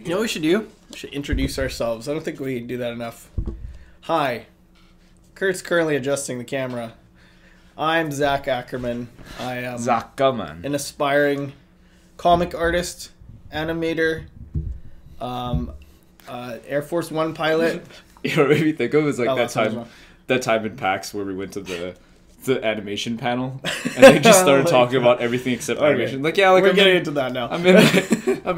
You know what we should do? We should introduce ourselves. I don't think we do that enough. Hi. Kurt's currently adjusting the camera. I'm Zach Ackerman. I am an aspiring comic artist, animator, Air Force One pilot. You know what made me think of is like that time in PAX where we went to the animation panel and they just started talking about everything except animation. Like, yeah, like we're getting into that now. I'm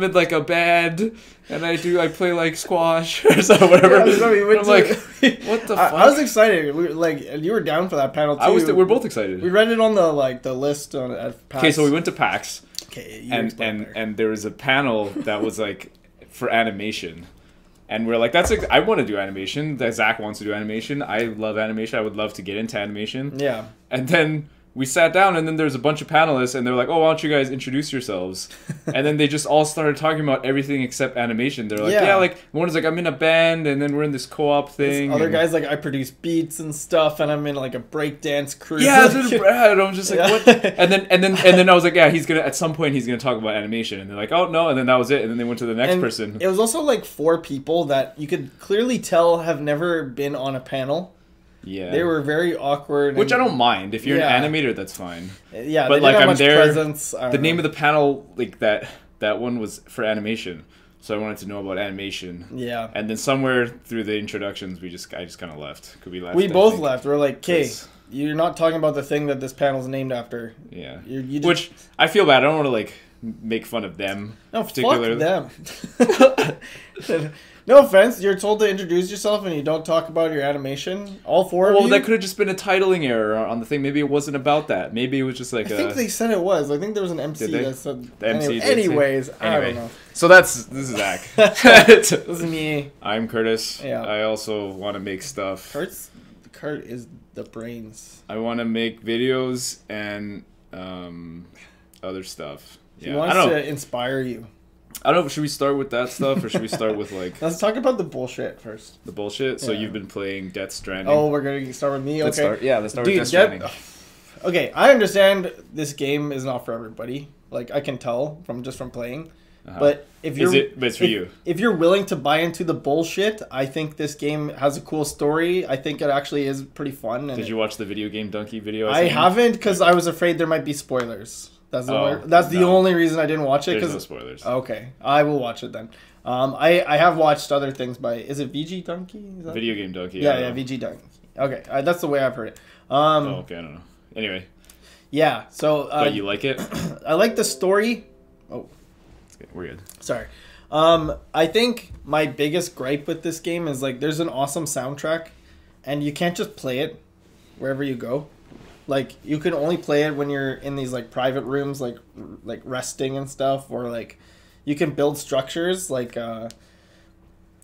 in like a band and I play like squash or so, whatever. Yeah, I'm like, what the fuck? I was excited. We were like, you were down for that panel too. We're both excited. We read it on the list at PAX. Okay, so we went to PAX. Okay, and there was a panel that was like for animation. And we're like, I want to do animation. Zach wants to do animation. I love animation. I would love to get into animation. Yeah. And then we sat down, and then there's a bunch of panelists, and they're like, oh, why don't you guys introduce yourselves? And then they just all started talking about everything except animation. They're like, yeah, like, one is like, I'm in a band, and then we're in this co-op thing. This other guy's like, I produce beats and stuff, and I'm in like a breakdance crew. Yeah, there's Brad. And I'm just like, what? And then I was like, yeah, at some point he's gonna talk about animation. And they're like, oh no, and then that was it. And then they went to the next person. It was also like 4 people that you could clearly tell have never been on a panel. Yeah, they were very awkward. Which I don't mind. If you're an animator, that's fine. Yeah, but they like didn't have I'm much there. Presence. The name of the panel, like that one was for animation, so I wanted to know about animation. Yeah. And then somewhere through the introductions, I just kind of left. Could we left? We both left. We're like, okay, you're not talking about the thing that this panel's named after. Yeah. Which I feel bad. I don't want to like make fun of them. No, particularly. Fuck them. No offense, you're told to introduce yourself and you don't talk about your animation. All 4 of you. Well, that could have just been a titling error on the thing. Maybe it wasn't about that. Maybe it was just like I think they said it was. I think there was an MC that said... The MC Anyways, I don't know. So this is Zach. This is me. I'm Curtis. Yeah. I also want to make stuff. Curt is the brains. I want to make videos and other stuff. He wants to inspire you. I don't know. Should we start with that stuff, or should we start with like? Let's talk about the bullshit first. The bullshit. So you've been playing Death Stranding. Oh, we're gonna start with me. Okay. Let's start with Death Stranding. Okay, I understand this game is not for everybody. Like I can tell from playing. But if you're, but it's for you. If you're willing to buy into the bullshit, I think this game has a cool story. I think it actually is pretty fun. And Did you watch the video game donkey video? I haven't because I was afraid there might be spoilers. That's the only reason I didn't watch it. There's no spoilers. Okay, I will watch it then. I have watched other things by... Is it VG Donkey? Video Game Donkey. Yeah, VG Donkey. Okay, that's the way I've heard it. Okay, I don't know. Anyway. Yeah, so... but you like it? I like the story. Oh. We're good. Sorry. I think my biggest gripe with this game is like there's an awesome soundtrack and you can't just play it wherever you go. Like you can only play it when you're in these like private rooms, like resting and stuff, or like you can build structures like a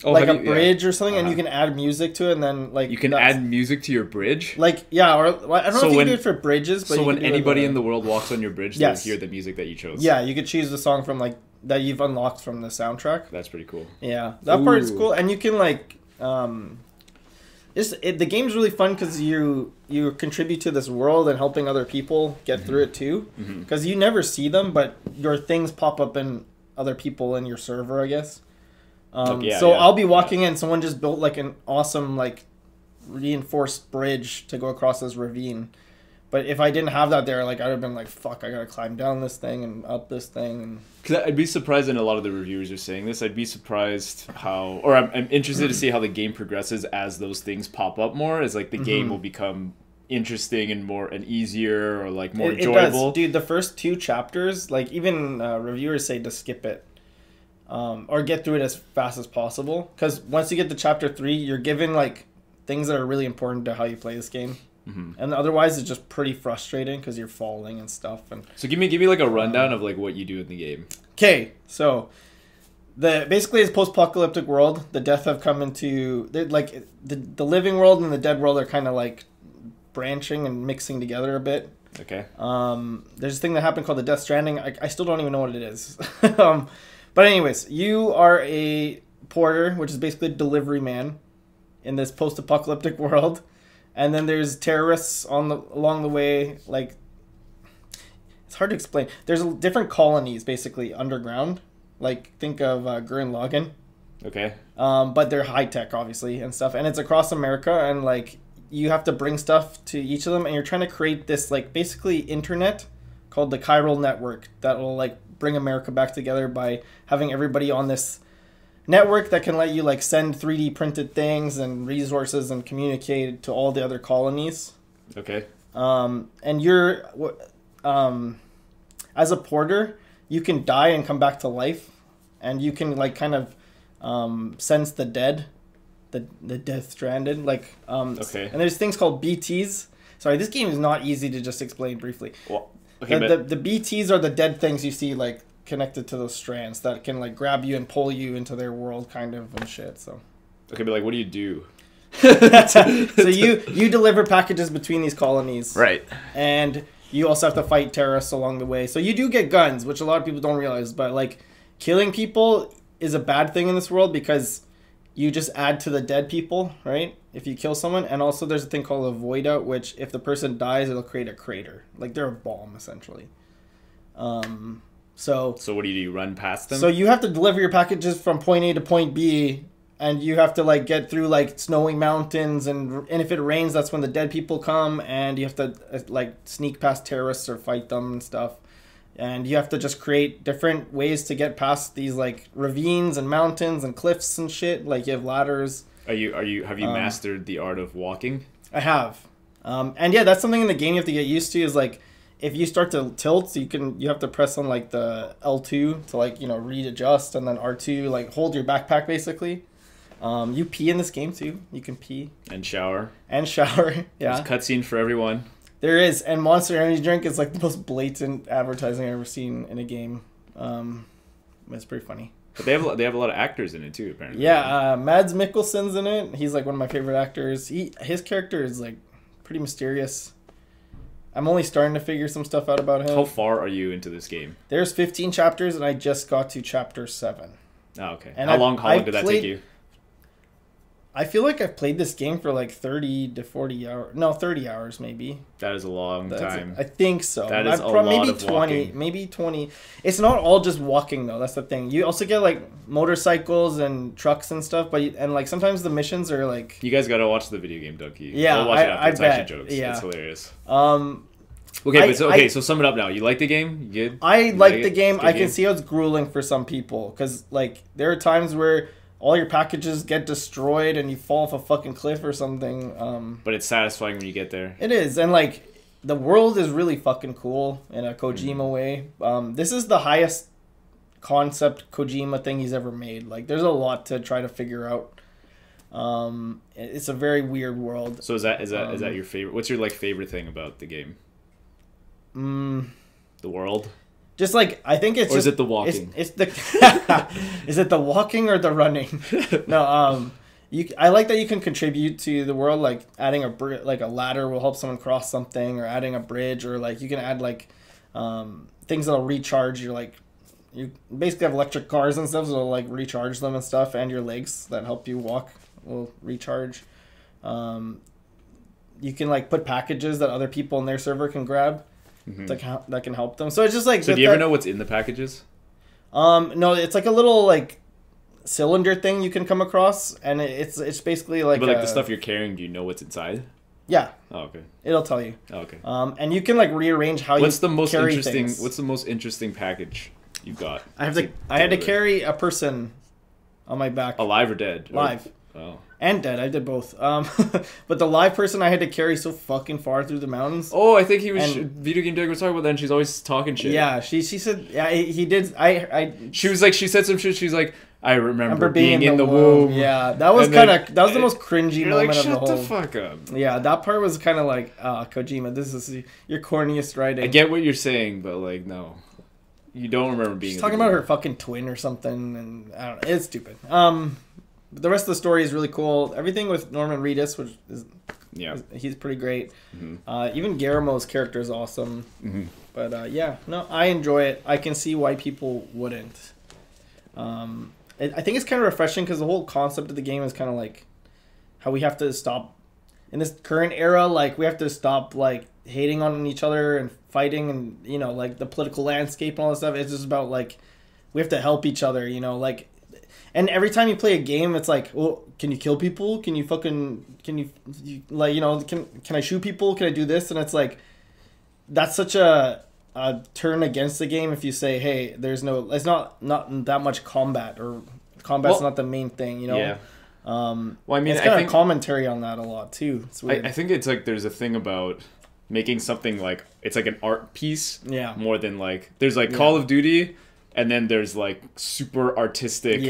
bridge or something, and you can add music to it, and then like you can add music to your bridge. Like or I don't know if you can do it for bridges, but so when anybody in the world walks on your bridge, they'll hear the music that you chose. Yeah, you could choose the song from like that you've unlocked from the soundtrack. That's pretty cool. Yeah, that part is cool, and you can like. The game's really fun because you contribute to this world and helping other people get through it too. Because you never see them, but your things pop up in other people in your server, I guess. I'll be walking in, someone just built like an awesome like reinforced bridge to go across this ravine. But if I didn't have that there, like I'd have been like, fuck, I gotta climb down this thing and up this thing. And because I'd be surprised, and a lot of the reviewers are saying this, I'd be surprised how, or I'm interested to see how the game progresses as those things pop up more, as like the game will become interesting and easier or like more enjoyable. Does. Dude, the first 2 chapters, like even reviewers say to skip it. Or get through it as fast as possible. Because once you get to chapter 3, you're given like things that are really important to how you play this game. And otherwise, it's just pretty frustrating because you're falling and stuff. And so give me like a rundown of like what you do in the game. Okay, so basically it's post-apocalyptic world. The death have come into like the living world and the dead world are kind of like branching and mixing together a bit. Okay. There's this thing that happened called the Death Stranding. I still don't even know what it is. But anyways, you are a porter, which is basically a delivery man in this post-apocalyptic world. And then there's terrorists along the way. Like, it's hard to explain. There's different colonies, basically, underground. Like, think of Gurren Lagann. Okay. But they're high tech, obviously, and stuff. And it's across America, and like you have to bring stuff to each of them, and you're trying to create this like basically internet called the chiral network that will like bring America back together by having everybody on this network that can let you like send 3D printed things and resources and communicate to all the other colonies. Okay. And you're as a porter, you can die and come back to life, and you can like kind of sense the dead, the death stranded, like okay. And there's things called BTs. Sorry, this game is not easy to just explain briefly. Well, okay, the BTs are the dead things you see like connected to those strands that can like grab you and pull you into their world kind of and shit. So okay, but like what do you do? So you deliver packages between these colonies, Right. and you also have to fight terrorists along the way. So you do get guns, which a lot of people don't realize, but like killing people is a bad thing in this world because you just add to the dead people, right? If you kill someone. And also there's a thing called a void out, which if the person dies, it'll create a crater. Like they're a bomb, essentially. So what do? You run past them? So you have to deliver your packages from point A to point B, and you have to like get through like snowy mountains, and if it rains, that's when the dead people come, and you have to like sneak past terrorists or fight them and stuff. And you have to just create different ways to get past these like ravines and mountains and cliffs and shit. Like you have ladders. Have you mastered the art of walking? I have. And yeah, that's something in the game you have to get used to, is like if you start to tilt, you have to press on like the L2 to like, readjust, and then R2 like hold your backpack basically. You pee in this game too. You can pee. And shower. Yeah. There's a cutscene for everyone. There is, and Monster Energy Drink is like the most blatant advertising I've ever seen in a game. It's pretty funny. But they have a lot of actors in it too, apparently. Yeah, Mads Mikkelsen's in it. He's like one of my favorite actors. His character is like pretty mysterious. I'm only starting to figure some stuff out about him. How far are you into this game? There's 15 chapters, and I just got to chapter 7. Oh, okay. And how long did that take you? I feel like I've played this game for like 30 to 40 hours. No, 30 hours maybe. That is a long time. I think so. That is a lot maybe of 20, walking. Maybe 20. It's not all just walking though. That's the thing. You also get like motorcycles and trucks and stuff, and like sometimes the missions are like. You guys gotta watch the video game, Donkey. Yeah, watch it after. It's bet. actually jokes. Yeah. It's hilarious. Okay, so sum it up now. You like the game? You good? I like the game. I can game? see how it's grueling for some people, because like there are times where all your packages get destroyed and you fall off a fucking cliff or something. But it's satisfying when you get there. It is, and like the world is really fucking cool in a Kojima way. This is the highest concept Kojima thing he's ever made. Like there's a lot to try to figure out. It's a very weird world. So is that your favorite? What's your like favorite thing about the game? The world. Just like I think it's. Or is it the walking? It's the. Is it the walking or the running? No. I like that you can contribute to the world, like adding a ladder will help someone cross something, or adding a bridge, or like you can add like things that'll recharge your like. You basically have electric cars and stuff, so it'll like recharge them and stuff, and your legs that help you walk will recharge. You can like put packages that other people in their server can grab. That can help them. So it's just like. So do you ever know what's in the packages? No, it's like a little like cylinder thing you can come across, and it's basically like. But like the stuff you're carrying, do you know what's inside? Yeah. Oh, okay. It'll tell you. Oh, okay. And you can like rearrange how What's the most carry interesting? things. What's the most interesting package you've got? I had to carry a person on my back. Alive or dead? Live. Oh. And dead. I did both. But the live person I had to carry so fucking far through the mountains. Oh, I think he was. Video Game Derek was talking about that, and she's always talking shit. Yeah, she said. Yeah, he did. She was like, she said some shit. She's like, I remember being in the womb. Yeah, that was that was the most cringy moment like, of the whole. Shut the fuck up. Yeah, that part was kind of like, Kojima, this is your corniest writing. I get what you're saying, but like, no, you don't remember being. She's talking about her fucking twin or something, and I don't know. It's stupid. But the rest of the story is really cool. Everything with Norman Reedus, which is he's pretty great. Mm-hmm. Even Guillermo's character is awesome. Mm-hmm. But I enjoy it. I can see why people wouldn't. I think it's kind of refreshing because the whole concept of the game is kind of like how we have to stop in this current era. Like we have to stop like hating on each other and fighting, and like the political landscape and all that stuff. It's just about like we have to help each other, you know, like, and every time you play a game, it's like, well, can you kill people? Can you like, you know, can I shoot people? Can I do this? And it's like, that's such a turn against the game if you say, hey, it's not that much combat, or combat's not the main thing, you know? Yeah. Well, I mean, it's kind of commentary on that a lot too. It's weird. I think it's like there's a thing about making something like it's like an art piece, more than like there's like Call of Duty, and then there's like super artistic,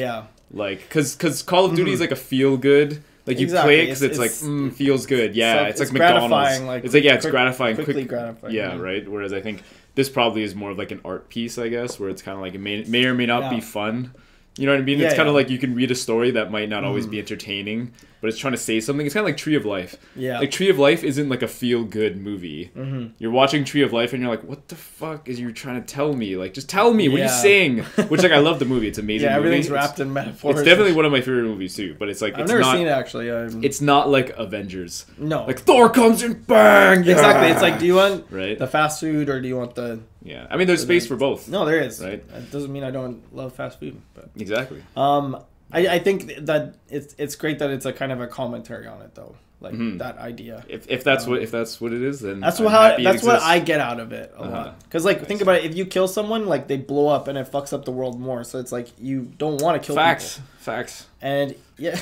like because Call of Duty is like a feel good. Like you play it because it's like feels good. Yeah, it's like McDonald's. Like, it's like it's gratifying, quickly gratifying. Yeah, right. Whereas I think this probably is more of like an art piece, I guess, where it's kind of like it may or may not be fun. You know what I mean? It's kind of like you can read a story that might not always be entertaining, but it's trying to say something. It's kind of like Tree of Life. Yeah. Like Tree of Life isn't like a feel-good movie. You're watching Tree of Life and you're like, what the fuck is you trying to tell me? Like, just tell me. What are you saying? Which, like, I love the movie. It's amazing. Everything's wrapped in metaphors. It's definitely one of my favorite movies, too. But it's like, I've never seen it, actually. It's not like Avengers. No. Like, Thor comes and bang! Yeah. Exactly. It's like, do you want the fast food or do you want the... Yeah, I mean, there's space for both. No, there is. Right? It doesn't mean I don't love fast food. But exactly. I think that it's great that it's a kind of a commentary on it, though. Like that idea. If that's what it is, then that's what I get out of it a lot. Because like think about it, if you kill someone, like they blow up and it fucks up the world more. So it's like you don't want to kill people. Facts. And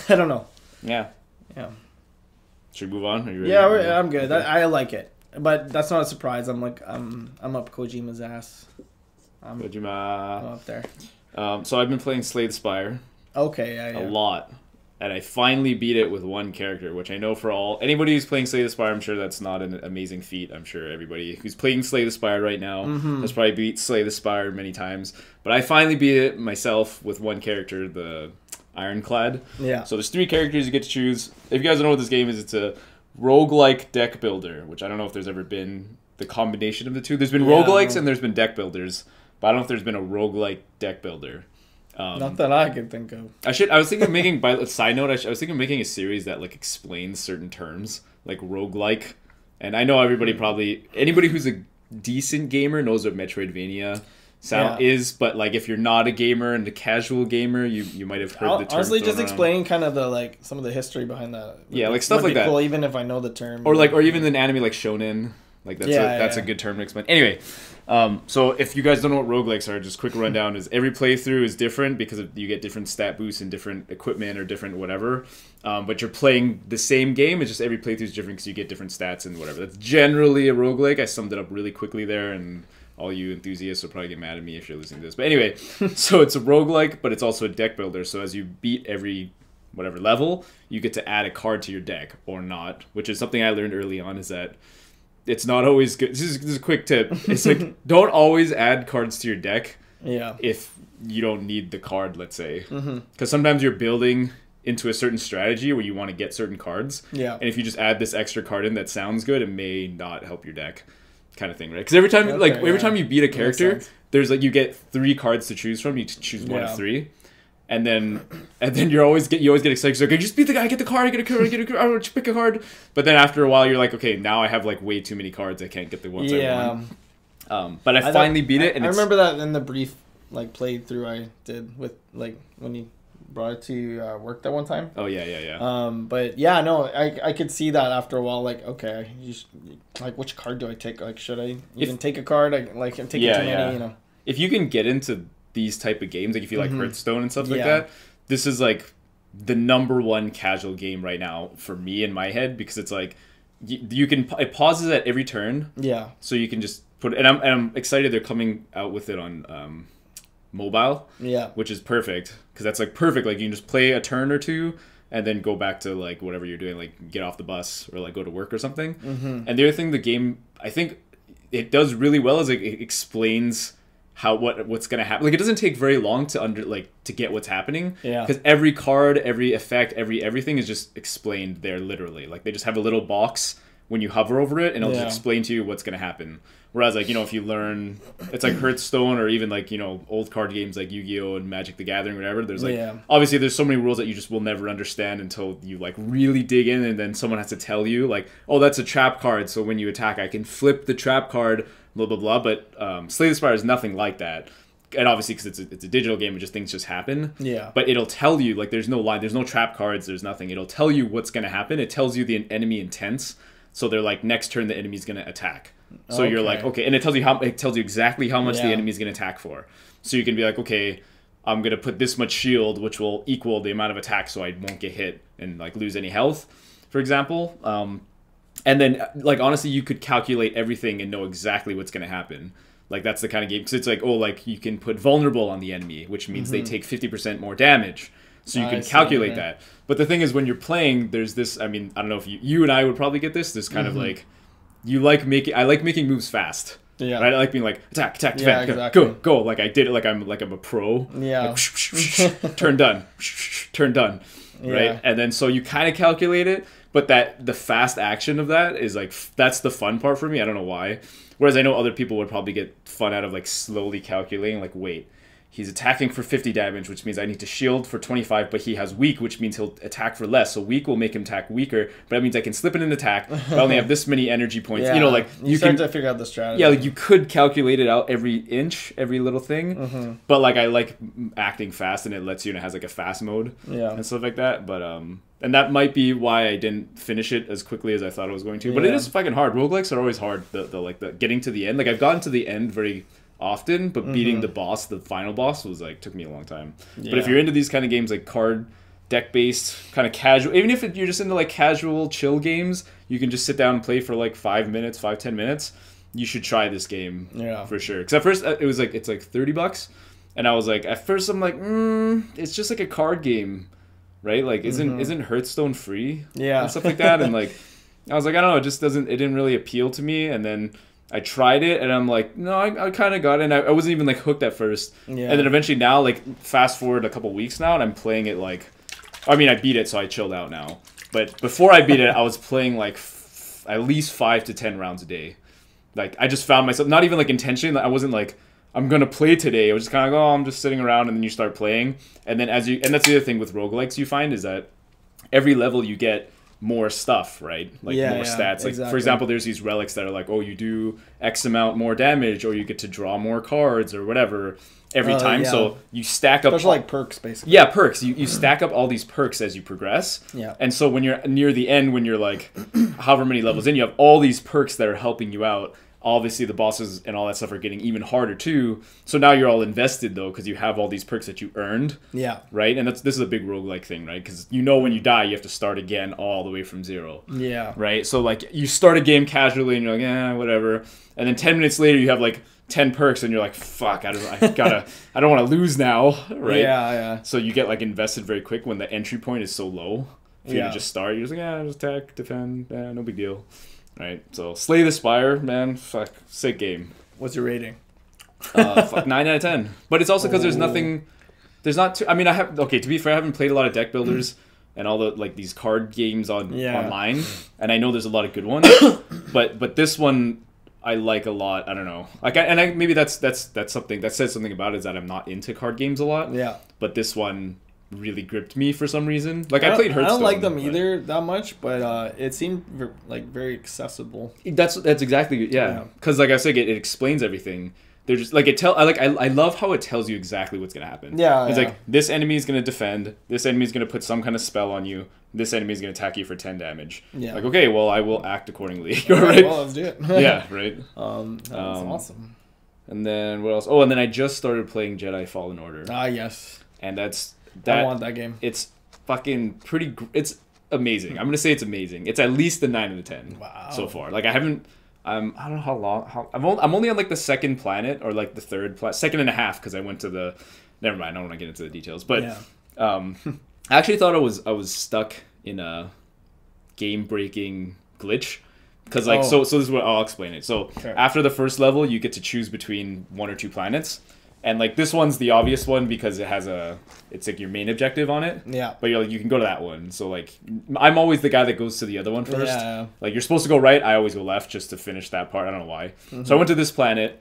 I don't know. Yeah. Should we move on? Are you ready? Yeah, I'm good. Okay. I like it. But that's not a surprise. I'm like, I'm up Kojima's ass. I'm up there. So I've been playing Slay the Spire. Okay, yeah. A lot. And I finally beat it with one character, which I know for anybody who's playing Slay the Spire, I'm sure that's not an amazing feat. I'm sure everybody who's playing Slay the Spire right now has probably beat Slay the Spire many times. But I finally beat it myself with one character, the Ironclad. Yeah. So there's 3 characters you get to choose. If you guys don't know what this game is, it's a roguelike deck builder, which I don't know if there's ever been the combination of the two. There's been roguelikes and there's been deck builders, but I don't know if there's been a roguelike deck builder. Not that I can think of. I was thinking of making, by a side note, I was thinking of making a series that like explains certain terms, like roguelike. And I know anybody who's a decent gamer knows what Metroidvania is, but like if you're not a gamer and a casual gamer, you might have heard the term. Honestly, just explaining kind of the like some of the history behind that. Yeah, like stuff like that. Cool, even if I know the term. Or even an anime like shonen. Like that's a good term to explain. Anyway, so if you guys don't know what roguelikes are, just quick rundown is every playthrough is different because you get different stat boosts and different equipment or different whatever. But you're playing the same game. It's just every playthrough is different because you get different stats and whatever. That's generally a roguelike. I summed it up really quickly there, and all you enthusiasts will probably get mad at me if you're listening to this. But anyway, so it's a roguelike, but it's also a deck builder. So as you beat every whatever level, you get to add a card to your deck or not, which is something I learned early on, is that it's not always good. This is a quick tip. It's like, don't always add cards to your deck if you don't need the card, let's say. Because sometimes you're building into a certain strategy where you want to get certain cards. Yeah. And if you just add this extra card in that sounds good, it may not help your deck, kind of thing, right? Because every time you beat a character, there's like you get 3 cards to choose from. You choose one of 3. And then you always get excited. So, okay, just beat the guy, get the card, get a card, I want to pick a card. But then after a while, you're like, okay, now I have like way too many cards. I can't get the ones I want. But I finally beat it. And I remember that in the brief like playthrough I did with like when you brought it to work that one time. Oh yeah. But yeah, no, I could see that after a while. Like, okay, like which card do I take? Like, should I even take a card? I'm taking too many. You know, if you can get into these type of games, like if you like Hearthstone and stuff like that, this is like the #1 casual game right now for me in my head, because it's like it pauses at every turn, so you can just put it, and I'm excited they're coming out with it on mobile, which is perfect, because that's like perfect, like you can just play a turn or two and then go back to like whatever you're doing, like get off the bus or like go to work or something. And the other thing the game I think it does really well is like it explains what's gonna happen. Like it doesn't take very long to get what's happening. Yeah. Because every card, every effect, everything is just explained there literally. Like they just have a little box when you hover over it, and it'll just explain to you what's gonna happen. Whereas like, you know, if you learn, it's like Hearthstone or even like, you know, old card games like Yu-Gi-Oh and Magic the Gathering or whatever. There's like obviously there's so many rules that you just will never understand until you like really dig in, and then someone has to tell you like, oh, that's a trap card, so when you attack I can flip the trap card, blah blah blah. But Slay the Spire is nothing like that. and obviously because it's a digital game, things just happen. Yeah. But it'll tell you, like, there's no line, there's no trap cards, there's nothing. It'll tell you what's going to happen. It tells you the enemy intents. So they're like, next turn the enemy's going to attack. So you're like, okay, and it tells you exactly how much the enemy's going to attack for. So you can be like, okay, I'm going to put this much shield, which will equal the amount of attack so I won't get hit and like lose any health, for example. And then, like, honestly, you could calculate everything and know exactly what's going to happen. Like, that's the kind of game, because it's like, oh, like, you can put vulnerable on the enemy, which means they take 50% more damage. So you can calculate that. But the thing is, when you're playing, there's this, I mean, I don't know if you and I would probably get this kind of like, I like making moves fast. Yeah. Right? I like being like, attack, defend, exactly. go. Like, I did it like I'm a pro. Yeah. Like, turn done. Right? And then, so you kind of calculate it, but the fast action of that is like, that's the fun part for me. I don't know why. Whereas I know other people would probably get fun out of like slowly calculating, like, wait, he's attacking for 50 damage, which means I need to shield for 25, but he has weak, which means he'll attack for less. So weak will make him attack weaker, but that means I can slip in an attack. But I only have this many energy points. You know, like, you start to figure out the strategy. Yeah, like, you could calculate it out every inch, every little thing. But like, I like acting fast, and it lets you, and it has like a fast mode and stuff like that. But and that might be why I didn't finish it as quickly as I thought I was going to. But it is fucking hard. Roguelikes are always hard. The getting to the end. Like, I've gotten to the end very often, but beating the final boss was like, took me a long time. But if you're into these kind of games, like card deck based, kind of casual, even if you're just into like casual chill games, you can just sit down and play for like 10 minutes. You should try this game for sure. Because at first it was like, it's like $30, and I was like, at first I'm like, it's just like a card game, right? Like, isn't Hearthstone free? And stuff like that. And like, I was like, I don't know, it didn't really appeal to me. And then I tried it, and I'm like, no, I kind of got it. And I wasn't even like hooked at first. And then eventually now, like, fast forward a couple weeks now, and I'm playing it like, I mean, I beat it, so I chilled out now. But before I beat it, I was playing like at least 5 to 10 rounds a day. Like, I just found myself, not even like intentionally, I wasn't like, I'm going to play today. I was just kind of like, oh, I'm just sitting around, and then you start playing. And then and that's the other thing with roguelikes you find, is that every level you get more stuff, right? Like, more stats. Like, for example, there's these relics that are like, oh, you do X amount more damage, or you get to draw more cards, or whatever every time. So you stack up, especially like perks, basically. Yeah, perks. You stack up all these perks as you progress. And so when you're near the end, when you're like however many levels in, you have all these perks that are helping you out. Obviously, the bosses and all that stuff are getting even harder too. So now you're all invested, though, because you have all these perks that you earned. Right? And this is a big roguelike thing, right? Because when you die, you have to start again all the way from zero. Right? So, like, you start a game casually, and you're like, whatever. And then 10 minutes later, you have, like, 10 perks, and you're like, fuck, I don't want to lose now. Right? So you get, like, invested very quick when the entry point is so low. If you just start, you're just like, just attack, defend, no big deal. Right, so Slay the Spire, man, fuck, sick game. What's your rating? 9 out of 10. But it's also because there's not too, I mean, to be fair, I haven't played a lot of deck builders and all the, like, these card games online, and I know there's a lot of good ones, but this one I like a lot. I don't know, like, maybe that's something that says something about it, is that I'm not into card games a lot. But this one really gripped me for some reason. Like, I played Hearthstone. I don't like them either that much, but it seemed like very accessible. That's exactly because like I said, it explains everything. They're just like, I love how it tells you exactly what's gonna happen. It's like, this enemy is gonna defend. This enemy is gonna put some kind of spell on you. This enemy is gonna attack you for 10 damage. Like, okay, well, I will act accordingly. Right? Well, let's do it. Right. That's awesome. And then what else? Oh, and then I just started playing Jedi Fallen Order. Yes. And I want that game. It's fucking it's amazing. I'm gonna say it's amazing. It's at least a 9 out of 10 so far. Like, I haven't. I don't know how long. I'm only on like the second planet, or like the third second and a half, because I went to the. Never mind. I don't want to get into the details, but I actually thought I was stuck in a game breaking glitch. Because like so this is what I'll explain it. So after the first level, you get to choose between 1 or 2 planets. And like, this one's the obvious one because it has it's like your main objective on it. But you're like, you can go to that one. So like, I'm always the guy that goes to the other one first. Like, you're supposed to go right. I always go left just to finish that part. I don't know why. So I went to this planet,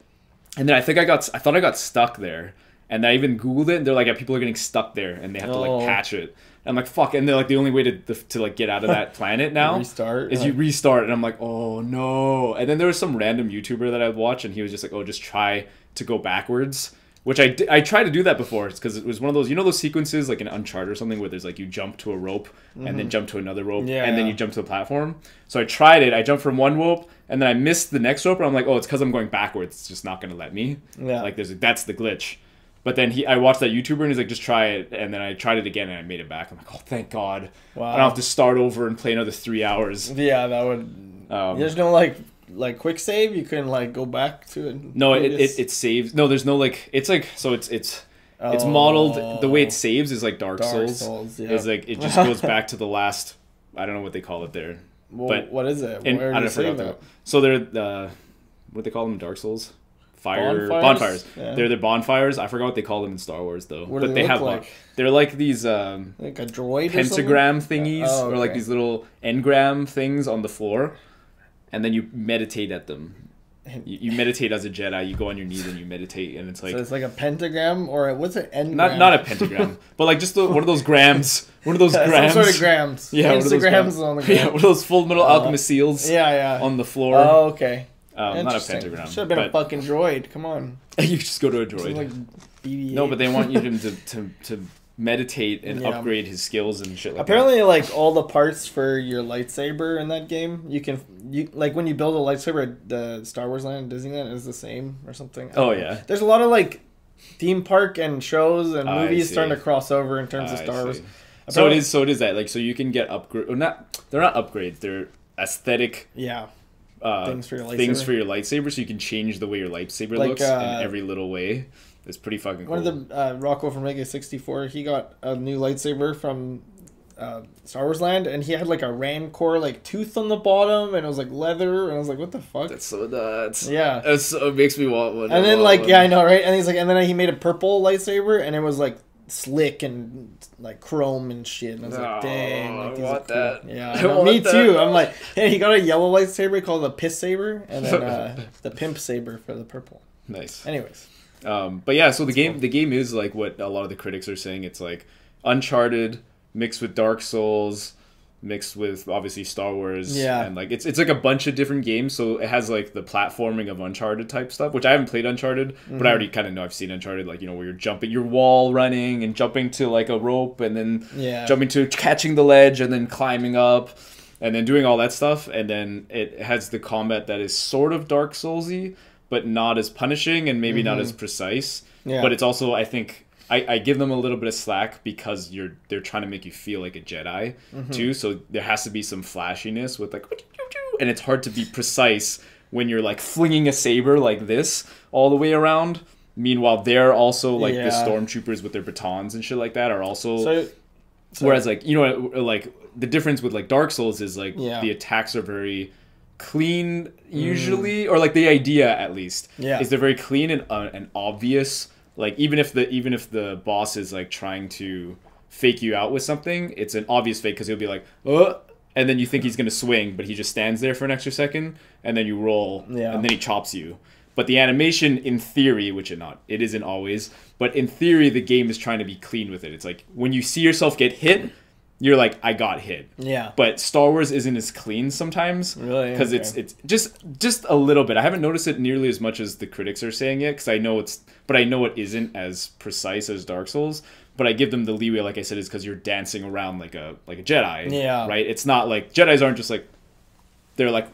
and then I thought I got stuck there. And I even Googled it, and they're like, people are getting stuck there, and they have to like patch it. And I'm like, fuck. And they're like, the only way to like get out of that planet now is you restart. And I'm like, oh no. And then there was some random YouTuber that I'd watch, and he was just like, oh, just try to go backwards. which I tried to do that before because it was one of those, you know, those sequences like in Uncharted or something where there's like you jump to a rope and then jump to another rope and then you jump to a platform. So I tried it. I jumped from one rope and then I missed the next rope and I'm like, oh, it's because I'm going backwards. It's just not going to let me. Yeah. Like that's the glitch. But then I watched that YouTuber and he's like, just try it. And then I tried it again and I made it back. I'm like, oh, thank God. Wow. I don't have to start over and play another 3 hours. Yeah, that would... there's no like quick save? You couldn't like go back to it? No, it saves. No, there's no like... It's like... So it's modeled... The way it saves is like Dark Souls. Yeah. It's like... It just goes back to the last... I don't know what they call it there. Well, but what is it? Where do you save it? So they're... what they call them? Dark Souls? Bonfires. Yeah. They're the bonfires. I forgot what they call them in Star Wars though. What do they have like? They're like these like a droid pentagram thingies or like these little engram things on the floor, and then you meditate at them. You meditate as a Jedi. You go on your knees and you meditate, and it's like... So it's like a pentagram, or what's an engram? Not a pentagram, but like just one of those grams. One of those grams. Some sort of grams. Yeah, Instagrams on the ground. Yeah, one of those Full Metal Alchemist seals. Yeah. On the floor. Oh, okay. Not a pentagram. Should have been a fucking droid. Come on. You just go to a droid. Like BB-8. No, but they want you to meditate and upgrade his skills and shit like Apparently, like all the parts for your lightsaber in that game, you like when you build a lightsaber at the Star Wars land, Disneyland is the same or something. Oh yeah. There's a lot of like theme park and shows and movies starting to cross over in terms of Star Wars. So it is that like so you can get upgrade. They're not upgrades. They're aesthetic. Yeah. Things for your lightsaber, so you can change the way your lightsaber looks in every little way. It's pretty fucking cool. One of the Rocco from Mega 64, he got a new lightsaber from Star Wars Land, and he had like a Rancor like tooth on the bottom, and it was like leather, and I was like, what the fuck? That's so nuts. Yeah, it makes me want one. And then like I know, right? And he's like, and then he made a purple lightsaber, and it was like slick and like chrome and shit, and I was like, dang, like, I want that. Cool. Yeah, me too. I'm like, hey, he got a yellow lightsaber called the piss saber, and then the pimp saber for the purple. Nice. Anyways, but yeah, so the game is like what a lot of the critics are saying. It's like Uncharted mixed with Dark Souls mixed with obviously Star Wars. Yeah. And like it's like a bunch of different games, so it has like the platforming of Uncharted type stuff, which I haven't played Uncharted, but I already kind of know. I've seen Uncharted, like, you know, where you're jumping your wall running and jumping to like a rope and then jumping to catching the ledge and then climbing up and then doing all that stuff, and then it has the combat that is sort of Dark Soulsy but not as punishing and maybe not as precise. Yeah. But it's also, I think, I give them a little bit of slack because they're trying to make you feel like a Jedi too, so there has to be some flashiness with like, and it's hard to be precise when you're like flinging a saber like this all the way around. Meanwhile, they're also like the stormtroopers with their batons and shit like that are also. Whereas like, you know, like the difference with like Dark Souls is like the attacks are very clean usually, or like the idea at least is they're very clean and obvious. Like even if the boss is like trying to fake you out with something, it's an obvious fake because he'll be like, and then you think he's gonna swing, but he just stands there for an extra second, and then you roll, and then he chops you. But the animation, in theory, which it isn't always, but in theory, the game is trying to be clean with it. It's like when you see yourself get hit, you're like, I got hit. Yeah. But Star Wars isn't as clean sometimes. Really? Because it's just a little bit. I haven't noticed it nearly as much as the critics are saying it, because I know it isn't as precise as Dark Souls. But I give them the leeway, like I said, is because you're dancing around like a Jedi. Yeah. Right? It's not like Jedis aren't just like, they're like,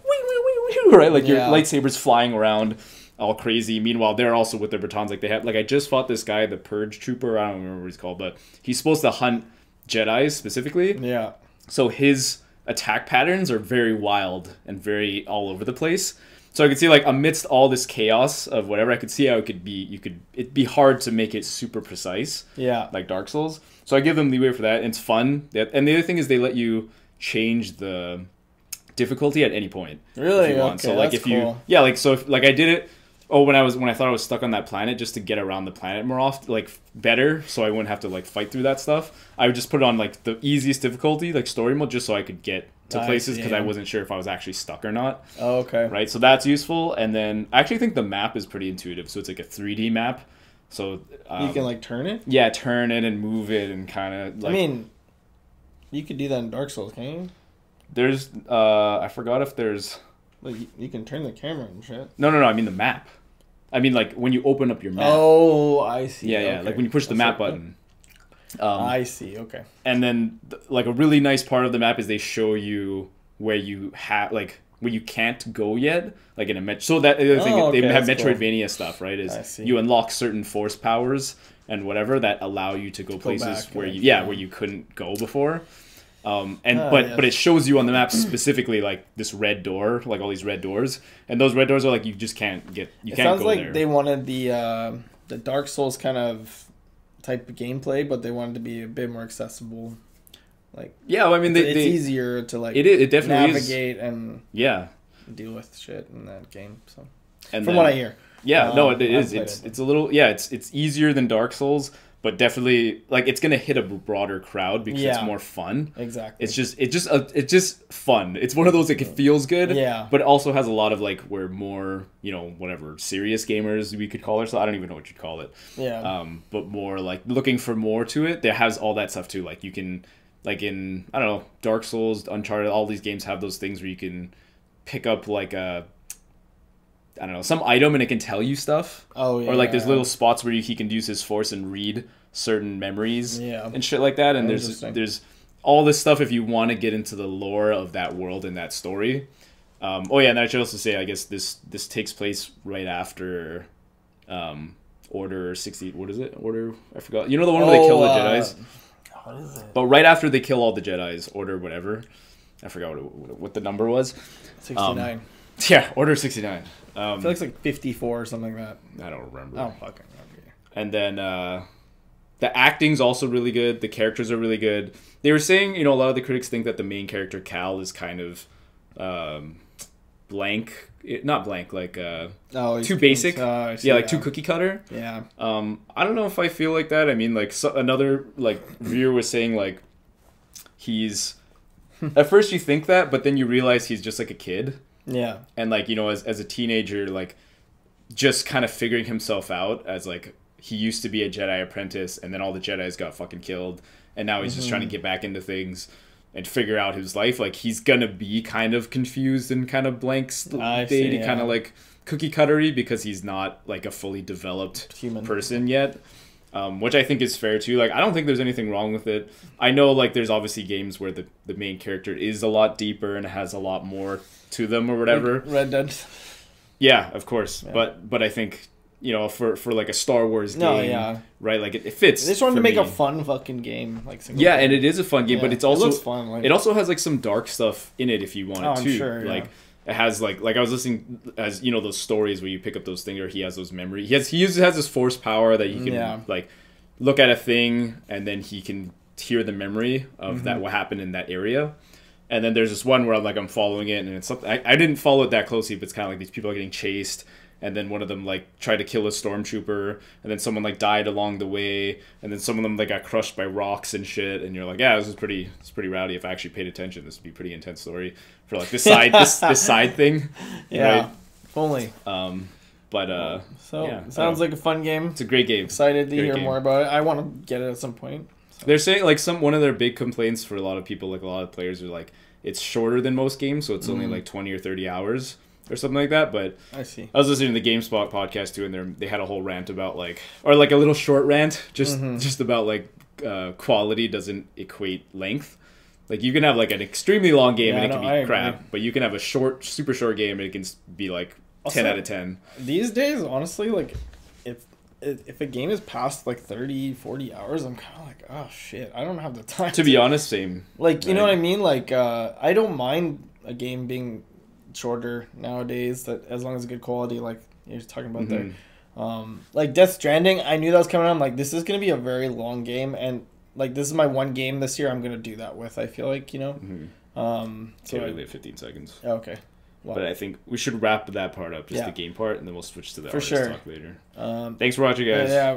right? Like your lightsaber's flying around all crazy. Meanwhile, they're also with their batons. Like they have, like I just fought this guy, the Purge Trooper. I don't remember what he's called, but he's supposed to hunt Jedis specifically. Yeah. So his attack patterns are very wild and very all over the place. So I could see, like, amidst all this chaos of whatever, I could see how it'd be hard to make it super precise. Yeah. Like Dark Souls. So I give them leeway for that. And it's fun. And the other thing is they let you change the difficulty at any point. Really? If you want. Okay, so like that's if you cool. Yeah, like so if like I did it when I thought I was stuck on that planet, just to get around the planet more often, like better, so I wouldn't have to like fight through that stuff. I would just put it on like the easiest difficulty, like story mode, just so I could get to places because I wasn't sure if I was actually stuck or not. Oh, okay. Right, so that's useful. And then I actually think the map is pretty intuitive, so it's like a 3D map. So you can like turn it. Yeah, turn it and move it and kind of. Like, I mean, you could do that in Dark Souls, can't you? There's I forgot if there's. Like you can turn the camera and shit. No. I mean the map. I mean, like when you open up your map. Oh, I see. Yeah, okay. like when you push the map button. I see. Okay. And then, like a really nice part of the map is they show you where you have where you can't go yet, like in a so that the other thing they have Metroidvania stuff, right? Is you unlock certain force powers and whatever that allow you to go places where where you couldn't go before. But it shows you on the map specifically like this red door, like all these red doors, and those red doors are like you just can't get can't go there. It sounds like they wanted the Dark Souls kind of type of gameplay, but they wanted to be a bit more accessible. Like I mean it's easier to like it definitely navigate and deal with shit in that game. So from what I hear, it is. It's a little it's easier than Dark Souls. But definitely, like it's gonna hit a broader crowd because it's more fun. Exactly. It's just fun. It's one of those like it feels good. Yeah. But it also has a lot of like we're more whatever serious gamers we could call ourselves. I don't even know what you'd call it. Yeah. But more like looking for more to it. There has all that stuff too. Like you can like in I don't know Dark Souls, Uncharted. All these games have those things where you can pick up like a. I don't know, some item and it can tell you stuff. Oh, yeah. Or like there's little spots where he can use his force and read certain memories and shit like that. And there's all this stuff if you want to get into the lore of that world and that story. And I should also say, I guess this takes place right after Order 60. What is it? Order? I forgot. You know the one where they kill the Jedis? What is it? But right after they kill all the Jedis, Order whatever. I forgot what the number was. 69. Order 69. I feel like it's like 54 or something like that. I don't remember. Oh, fucking okay. And then the acting's also really good. The characters are really good. They were saying, a lot of the critics think that the main character, Cal, is kind of blank. Not blank, like too basic. Too cookie cutter. Yeah. I don't know if I feel like that. I mean, like another like reviewer was saying like he's... At first you think that, but then you realize he's just like a kid. Yeah. And like, as a teenager, like just kind of figuring himself out as like he used to be a Jedi apprentice and then all the Jedis got fucking killed and now he's just trying to get back into things and figure out his life. Like he's gonna be kind of confused and kind of blank state, kind of like cookie cuttery because he's not like a fully developed human person yet. Which I think is fair too. Like I don't think there's anything wrong with it. I know like there's obviously games where the main character is a lot deeper and has a lot more to them or whatever. Like Red Dead. Yeah, of course. Yeah. But I think for like a Star Wars game, right? Like it fits. They just wanted to make a fun fucking game, like player. And it is a fun game, but it's also it looks fun. Like, it also has like some dark stuff in it if you want it too. Sure, like it has like I was listening as those stories where you pick up those things or he has those memories. He has this force power that he can like look at a thing and then he can hear the memory of that what happened in that area. And then there's this one where I'm following it, and it's something I didn't follow it that closely, but it's kind of like these people are getting chased, and then one of them like tried to kill a stormtrooper, and then someone like died along the way, and then some of them like got crushed by rocks and shit, and you're like, yeah, it's pretty rowdy. If I actually paid attention, this would be a pretty intense story for like this side this side thing. Yeah, right? Only. Sounds like a fun game. It's a great game. Excited to hear more about it. I want to get it at some point. So. They're saying like one of their big complaints for a lot of people, like a lot of players, are like it's shorter than most games, so it's only like 20 or 30 hours or something like that. But I see. I was listening to the GameSpot podcast too, and they had a whole rant about like a little short rant just about like quality doesn't equate length. Like you can have like an extremely long game and it can be crap, but you can have a super short game and it can be like 10 out of 10. These days, honestly, like if a game is past like 30, 40 hours, I'm kind of like, oh shit, I don't have the time. To be honest, same. Like, you know what I mean? Like, I don't mind a game being shorter nowadays, that as long as it's good quality, like you're talking about there. Like Death Stranding, I knew that was coming out. I'm like, this is going to be a very long game, and like this is my one game this year I'm going to do that with, I feel like, So we have 15 seconds. Okay. Wow. But I think we should wrap that part up, just the game part, and then we'll switch to the artist talk later. Thanks for watching, guys. Yeah.